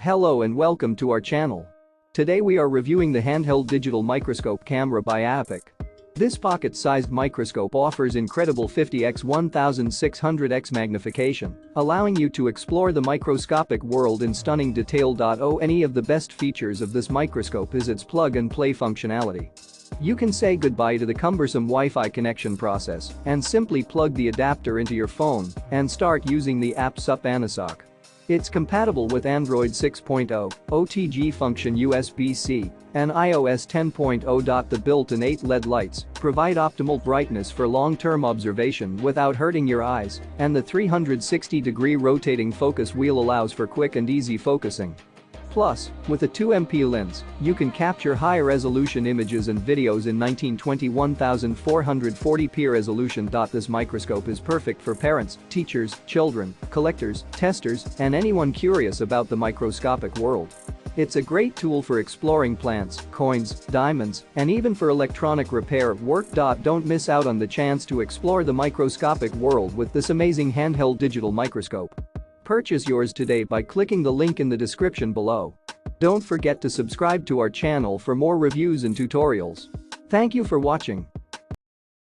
Hello and welcome to our channel. Today we are reviewing the Handheld Digital Microscope Camera by Aopick. This pocket-sized microscope offers incredible 50X-1600X Magnification, allowing you to explore the microscopic world in stunning detail. Any of the best features of this microscope is its plug-and-play functionality. You can say goodbye to the cumbersome Wi-Fi connection process and simply plug the adapter into your phone and start using the app Sup-Anesok. It's compatible with Android 6.0, OTG function USB-C, and iOS 10.0. The built-in 8 LED lights provide optimal brightness for long-term observation without hurting your eyes, and the 360-degree rotating focus wheel allows for quick and easy focusing. Plus, with a 2MP lens, you can capture high-resolution images and videos in 1920 1440p resolution. This microscope is perfect for parents, teachers, children, collectors, testers, and anyone curious about the microscopic world. It's a great tool for exploring plants, coins, diamonds, and even for electronic repair at work. Don't miss out on the chance to explore the microscopic world with this amazing handheld digital microscope. Purchase yours today by clicking the link in the description below. Don't forget to subscribe to our channel for more reviews and tutorials. Thank you for watching.